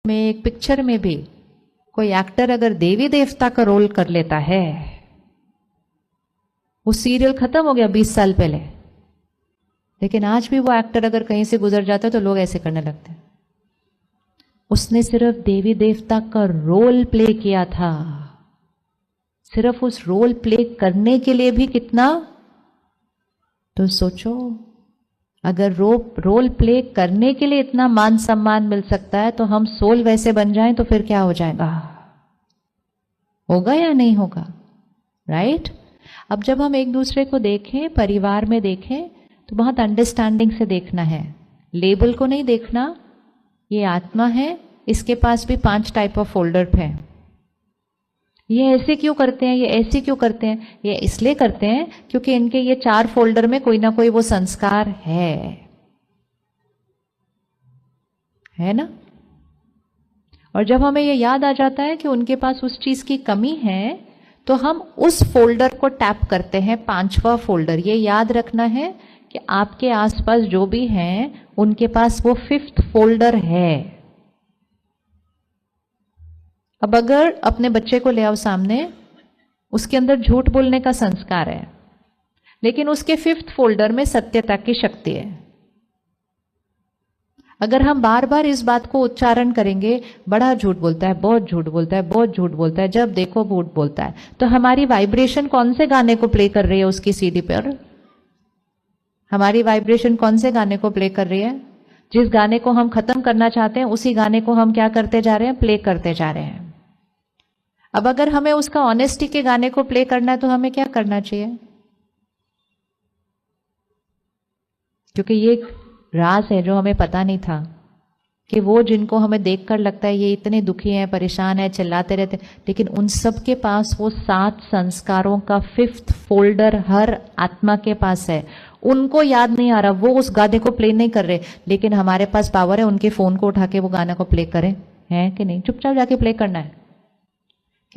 में, एक पिक्चर में भी कोई एक्टर अगर देवी देवता का रोल कर लेता है, वो सीरियल खत्म हो गया 20 साल पहले, लेकिन आज भी वो एक्टर अगर कहीं से गुजर जाता है तो लोग ऐसे करने लगते हैं। उसने सिर्फ देवी देवता का रोल प्ले किया था। सिर्फ उस रोल प्ले करने के लिए भी कितना, तो सोचो, अगर रोल प्ले करने के लिए इतना मान सम्मान मिल सकता है, तो हम सोल वैसे बन जाएं तो फिर क्या हो जाएगा? होगा या नहीं होगा? राइट? अब जब हम एक दूसरे को देखें, परिवार में देखें, तो बहुत अंडरस्टैंडिंग से देखना है। लेबल को नहीं देखना। ये आत्मा है, इसके पास भी 5 टाइप ऑफ फोल्डर है। ये ऐसे क्यों करते हैं, ये ऐसे क्यों करते हैं? ये इसलिए करते हैं क्योंकि इनके ये 4 फोल्डर में कोई ना कोई वो संस्कार है ना। और जब हमें ये याद आ जाता है कि उनके पास उस चीज की कमी है, तो हम उस फोल्डर को टैप करते हैं, 5वां फोल्डर। ये याद रखना है कि आपके आसपास जो भी हैं, उनके पास वो 5th फोल्डर है। अब अगर अपने बच्चे को ले आओ सामने, उसके अंदर झूठ बोलने का संस्कार है, लेकिन उसके 5th फोल्डर में सत्यता की शक्ति है। अगर हम बार बार इस बात को उच्चारण करेंगे, बड़ा झूठ बोलता है, बहुत झूठ बोलता है, बहुत झूठ बोलता है, जब देखो झूठ बोलता है, तो हमारी वाइब्रेशन कौन से गाने को प्ले कर रही है उसकी सीडी पर? हमारी वाइब्रेशन कौन से गाने को प्ले कर रही है? जिस गाने को हम खत्म करना चाहते हैं, उसी गाने को हम क्या करते जा रहे हैं? प्ले करते जा रहे हैं। अब अगर हमें उसका ऑनेस्टी के गाने को प्ले करना है, तो हमें क्या करना चाहिए? क्योंकि ये एक राज है जो हमें पता नहीं था कि वो जिनको हमें देखकर लगता है ये इतने दुखी हैं, परेशान हैं, चिल्लाते रहते, लेकिन उन सब के पास वो 7 संस्कारों का 5th फोल्डर हर आत्मा के पास है। उनको याद नहीं आ रहा, वो उस गाने को प्ले नहीं कर रहे, लेकिन हमारे पास पावर है उनके फोन को उठा के वो गाना को प्ले करें, है कि नहीं? चुपचाप जाके प्ले करना है।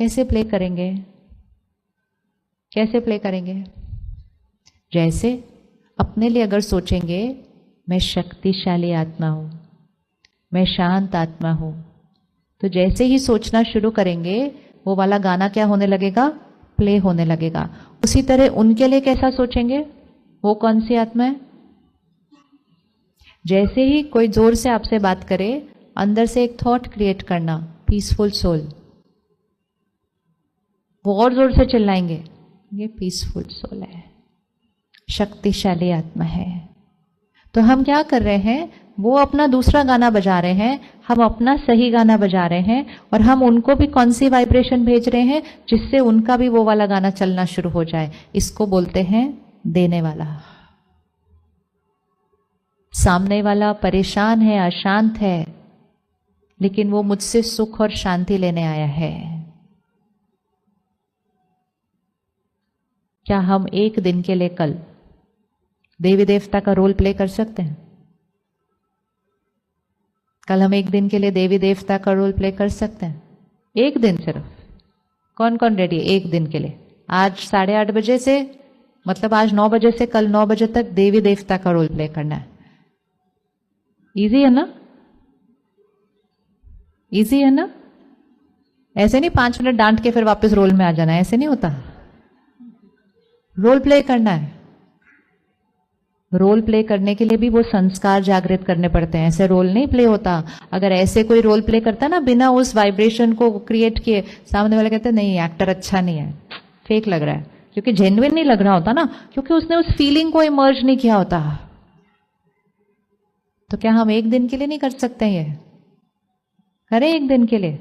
कैसे प्ले करेंगे? कैसे प्ले करेंगे? जैसे अपने लिए अगर सोचेंगे, मैं शक्तिशाली आत्मा हूं, मैं शांत आत्मा हूं, तो जैसे ही सोचना शुरू करेंगे, वो वाला गाना क्या होने लगेगा? प्ले होने लगेगा। उसी तरह उनके लिए कैसा सोचेंगे? वो कौन सी आत्मा है? जैसे ही कोई जोर से आपसे बात करे, अंदर से एक थॉट क्रिएट करना, पीसफुल सोल। वो और जोर से चिल्लाएंगे, ये पीसफुल सोल है, शक्तिशाली आत्मा है। तो हम क्या कर रहे हैं? वो अपना दूसरा गाना बजा रहे हैं, हम अपना सही गाना बजा रहे हैं, और हम उनको भी कौन सी वाइब्रेशन भेज रहे हैं जिससे उनका भी वो वाला गाना चलना शुरू हो जाए। इसको बोलते हैं देने वाला। सामने वाला परेशान है, अशांत है, लेकिन वो मुझसे सुख और शांति लेने आया है। क्या हम एक दिन के लिए कल देवी देवता का रोल प्ले कर सकते हैं? कल हम एक दिन के लिए देवी देवता का रोल प्ले कर सकते हैं? एक दिन सिर्फ। कौन कौन रेडी है एक दिन के लिए? आज 8:30 बजे से, मतलब आज 9 बजे से कल 9 बजे तक देवी देवता का रोल प्ले करना है। इजी है ना? इजी है ना? ऐसे नहीं 5 मिनट डांट के फिर वापस रोल में आ जाना, ऐसे नहीं होता। रोल प्ले करना है। रोल प्ले करने के लिए भी वो संस्कार जागृत करने पड़ते हैं, ऐसे रोल नहीं प्ले होता। अगर ऐसे कोई रोल प्ले करता ना बिना उस वाइब्रेशन को क्रिएट किए, सामने वाले कहते नहीं एक्टर अच्छा नहीं है, फेक लग रहा है, क्योंकि जेन्युइन नहीं लग रहा होता ना, क्योंकि उसने उस फीलिंग को इमर्ज नहीं किया होता। तो क्या हम एक दिन के लिए नहीं कर सकते? ये करें एक दिन के लिए?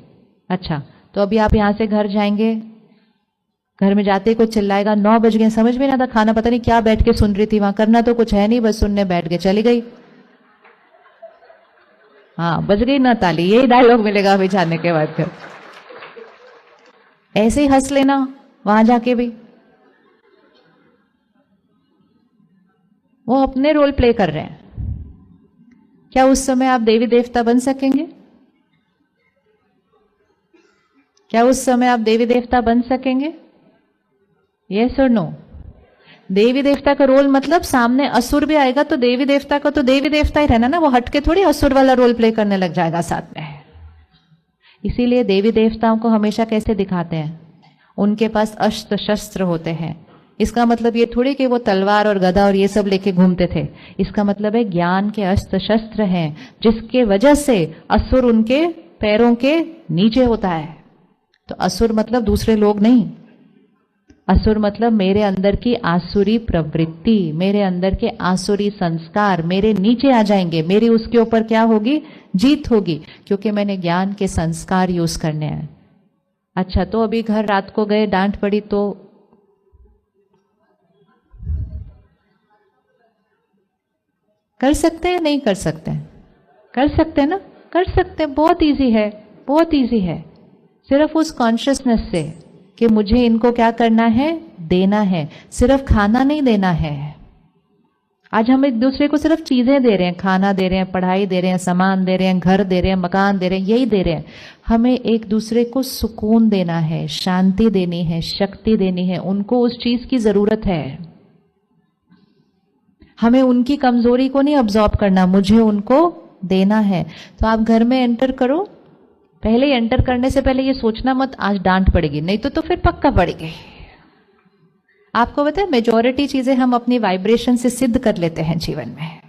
अच्छा, तो अभी आप यहां से घर जाएंगे, घर में जाते ही कोई चिल्लाएगा 9 बज गए, समझ में ना था, खाना पता नहीं क्या बैठ के सुन रही थी, वहां करना तो कुछ है नहीं, बस सुनने बैठ गए, चली गई। हाँ, बज गई ना ताली, यही डायलॉग मिलेगा अभी जाने के बाद। फिर ऐसे ही हंस लेना वहां जाके भी। वो अपने रोल प्ले कर रहे हैं। क्या उस समय आप देवी देवता बन सकेंगे? क्या उस समय आप देवी देवता बन सकेंगे? यस और नो? देवी देवता का रोल मतलब सामने असुर भी आएगा तो देवी देवता का तो देवी देवता ही रहना ना, वो हटके थोड़ी असुर वाला रोल प्ले करने लग जाएगा साथ में। इसीलिए देवी देवताओं को हमेशा कैसे दिखाते हैं? उनके पास अस्त्र शस्त्र होते हैं। इसका मतलब ये थोड़ी कि वो तलवार और गदा और ये सब लेके घूमते थे। इसका मतलब है ज्ञान के अस्त्र शस्त्र हैं, जिसके वजह से असुर उनके पैरों के नीचे होता है। तो असुर मतलब दूसरे लोग नहीं, असुर मतलब मेरे अंदर की आसुरी प्रवृत्ति, मेरे अंदर के आसुरी संस्कार मेरे नीचे आ जाएंगे। मेरी उसके ऊपर क्या होगी? जीत होगी, क्योंकि मैंने ज्ञान के संस्कार यूज करने हैं। अच्छा, तो अभी घर रात को गए, डांट पड़ी, तो कर सकते हैं? नहीं कर सकते? कर सकते हैं ना? कर सकते हैं। बहुत इजी है, बहुत इजी है। सिर्फ उस कॉन्शियसनेस से कि मुझे इनको क्या करना है? देना है। सिर्फ खाना नहीं देना है। आज हम एक दूसरे को सिर्फ चीजें दे रहे हैं, खाना दे रहे हैं, पढ़ाई दे रहे हैं, सामान दे रहे हैं, घर दे रहे हैं, मकान दे रहे हैं, यही दे रहे हैं। हमें एक दूसरे को सुकून देना है, शांति देनी है, शक्ति देनी है। उनको उस चीज की जरूरत है। हमें उनकी कमजोरी को नहीं अब्जॉर्ब करना, मुझे उनको देना है। तो आप घर में एंटर करो, पहले एंटर करने से पहले ये सोचना मत आज डांट पड़ेगी, नहीं तो फिर पक्का पड़ेगी। आपको पता है मेजॉरिटी चीजें हम अपनी वाइब्रेशन से सिद्ध कर लेते हैं जीवन में।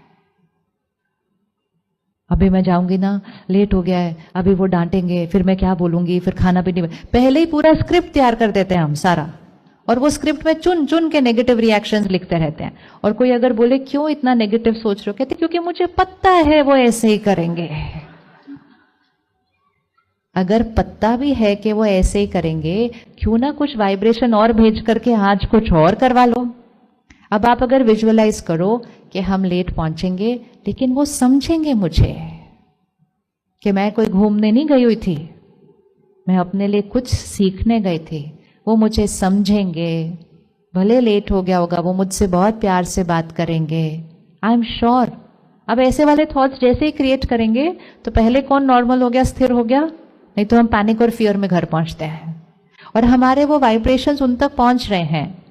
अभी मैं जाऊंगी ना, लेट हो गया है, अभी वो डांटेंगे, फिर मैं क्या बोलूंगी, फिर खाना भी नहीं। पहले ही पूरा स्क्रिप्ट तैयार कर देते हैं हम सारा, और वो स्क्रिप्ट में चुन चुन के नेगेटिव रिएक्शंस लिखते रहते हैं। और कोई अगर बोले क्यों इतना नेगेटिव सोच रहे हो, कहते क्योंकि मुझे पता है वो ऐसे ही करेंगे। अगर पता भी है कि वो ऐसे ही करेंगे, क्यों ना कुछ वाइब्रेशन और भेज करके आज कुछ और करवा लो। अब आप अगर विजुअलाइज करो कि हम लेट पहुंचेंगे, लेकिन वो समझेंगे मुझे कि मैं कोई घूमने नहीं गई हुई थी, मैं अपने लिए कुछ सीखने गई थी। वो मुझे समझेंगे, भले लेट हो गया होगा, वो मुझसे बहुत प्यार से बात करेंगे। I am sure. अब ऐसे वाले थॉट्स जैसे ही क्रिएट करेंगे तो पहले कौन नॉर्मल हो गया, स्थिर हो गया? नहीं तो हम पैनिक और फियर में घर पहुंचते हैं, और हमारे वो वाइब्रेशंस उन तक पहुंच रहे हैं।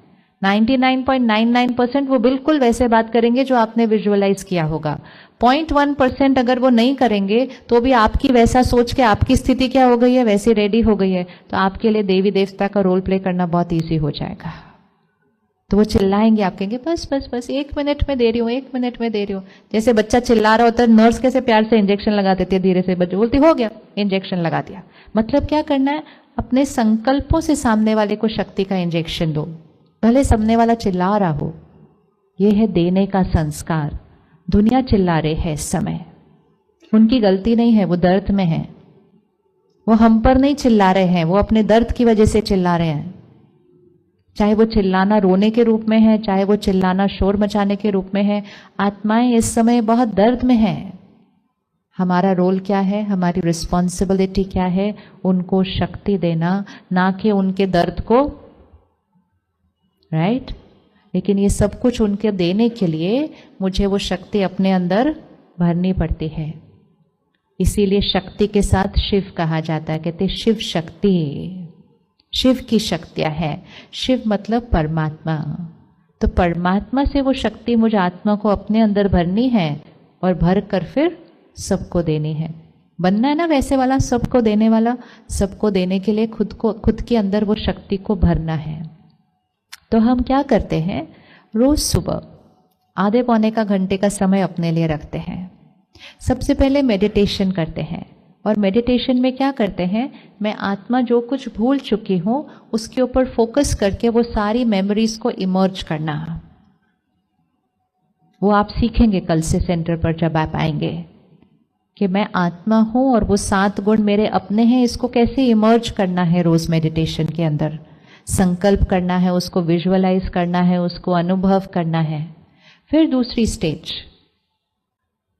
99.99% वो बिल्कुल वैसे बात करेंगे जो आपने विजुअलाइज किया होगा। 0.1% अगर वो नहीं करेंगे तो भी आपकी वैसा सोच के आपकी स्थिति क्या हो गई है, वैसे रेडी हो गई है, तो आपके लिए देवी देवता का रोल प्ले करना बहुत ईजी हो जाएगा। तो वो चिल्लाएंगे, आप कहेंगे बस बस बस 1 मिनट में दे रही हूँ, 1 मिनट में दे रही हूँ। जैसे बच्चा चिल्ला रहा होता है, नर्स कैसे प्यार से इंजेक्शन लगा देती है, धीरे से बच्चे बोलती हो गया, इंजेक्शन लगा दिया। मतलब क्या करना है? अपने संकल्पों से सामने वाले को शक्ति का इंजेक्शन दो, भले सामने वाला चिल्ला रहा हो। ये है देने का संस्कार। दुनिया चिल्ला रही है इस समय, उनकी गलती नहीं है, वो दर्द में है। वो हम पर नहीं चिल्ला रहे हैं, वो अपने दर्द की वजह से चिल्ला रहे हैं। चाहे वो चिल्लाना रोने के रूप में है, चाहे वो चिल्लाना शोर मचाने के रूप में है, आत्माएं इस समय बहुत दर्द में हैं। हमारा रोल क्या है, हमारी रिस्पॉन्सिबिलिटी क्या है? उनको शक्ति देना, ना कि उनके दर्द को, राइट? लेकिन ये सब कुछ उनके देने के लिए मुझे वो शक्ति अपने अंदर भरनी पड़ती है। इसीलिए शक्ति के साथ शिव कहा जाता है। कहते शिव शक्ति, शिव की शक्तियां है। शिव मतलब परमात्मा। तो परमात्मा से वो शक्ति मुझे आत्मा को अपने अंदर भरनी है, और भर कर फिर सबको देनी है। बनना है ना वैसे वाला, सबको देने वाला। सबको देने के लिए खुद के अंदर वो शक्ति को भरना है। तो हम क्या करते हैं, रोज सुबह आधे पौने का घंटे का समय अपने लिए रखते हैं। सबसे पहले मेडिटेशन करते हैं, और मेडिटेशन में क्या करते हैं, मैं आत्मा जो कुछ भूल चुकी हूं उसके ऊपर फोकस करके वो सारी मेमोरीज को इमर्ज करना। वो आप सीखेंगे कल से सेंटर पर जब आप आएंगे, कि मैं आत्मा हूं और वो 7 गुण मेरे अपने हैं। इसको कैसे इमर्ज करना है रोज मेडिटेशन के अंदर, संकल्प करना है, उसको विजुअलाइज करना है, उसको अनुभव करना है। फिर दूसरी स्टेज,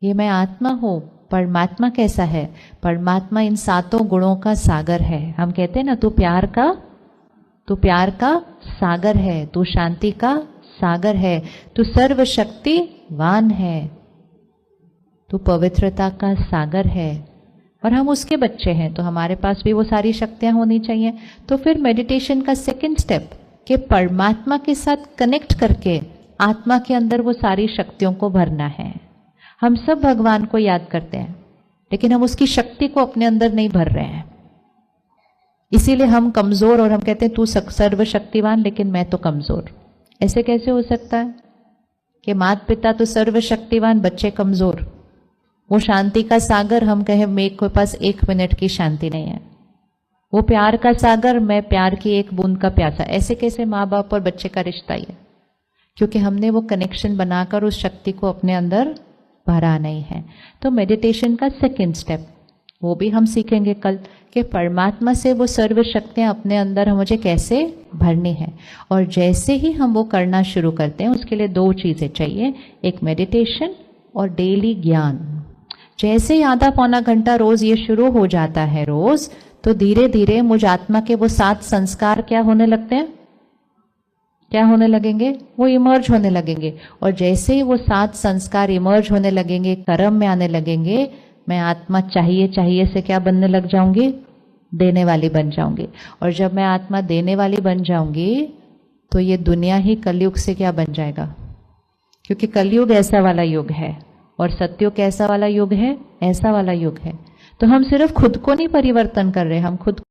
ये मैं आत्मा हूं, परमात्मा कैसा है? परमात्मा इन 7 गुणों का सागर है। हम कहते हैं ना, तू प्यार का सागर है, तू शांति का सागर है, तू सर्वशक्तिवान है, तू पवित्रता का सागर है। और हम उसके बच्चे हैं, तो हमारे पास भी वो सारी शक्तियां होनी चाहिए। तो फिर मेडिटेशन का सेकंड स्टेप, कि परमात्मा के साथ कनेक्ट करके आत्मा के अंदर वो सारी शक्तियों को भरना है। हम सब भगवान को याद करते हैं, लेकिन हम उसकी शक्ति को अपने अंदर नहीं भर रहे हैं। इसीलिए हम कमजोर, और हम कहते हैं तू सर्वशक्तिवान लेकिन मैं तो कमजोर। ऐसे कैसे हो सकता है कि माता पिता तो सर्वशक्तिवान, बच्चे कमजोर? वो शांति का सागर, हम कहें मेरे पास 1 मिनट की शांति नहीं है। वो प्यार का सागर, मैं प्यार की 1 बूंद का प्यासा। ऐसे कैसे माँ बाप और बच्चे का रिश्ता ही है? क्योंकि हमने वो कनेक्शन बनाकर उस शक्ति को अपने अंदर भरा नहीं है। तो मेडिटेशन का सेकंड स्टेप, वो भी हम सीखेंगे कल, कि परमात्मा से वो सर्व शक्तियाँ अपने अंदर मुझे कैसे भरनी है। और जैसे ही हम वो करना शुरू करते हैं, उसके लिए 2 चीज़ें चाहिए, एक मेडिटेशन और डेली ज्ञान। जैसे ही आधा पौना घंटा रोज ये शुरू हो जाता है रोज, तो धीरे धीरे मुझ आत्मा के वो 7 संस्कार क्या होने लगते हैं, क्या होने लगेंगे? वो इमर्ज होने लगेंगे। और जैसे ही वो 7 संस्कार इमर्ज होने लगेंगे, कर्म में आने लगेंगे, मैं आत्मा चाहिए चाहिए से क्या बनने लग जाऊंगी? देने वाली बन जाऊंगी। और जब मैं आत्मा देने वाली बन जाऊंगी, तो ये दुनिया ही कलयुग से क्या बन जाएगा? क्योंकि कलयुग ऐसा वाला युग है और सत्युग कैसा वाला युग है? ऐसा वाला युग है। तो हम सिर्फ खुद को नहीं परिवर्तन कर रहे, हम खुद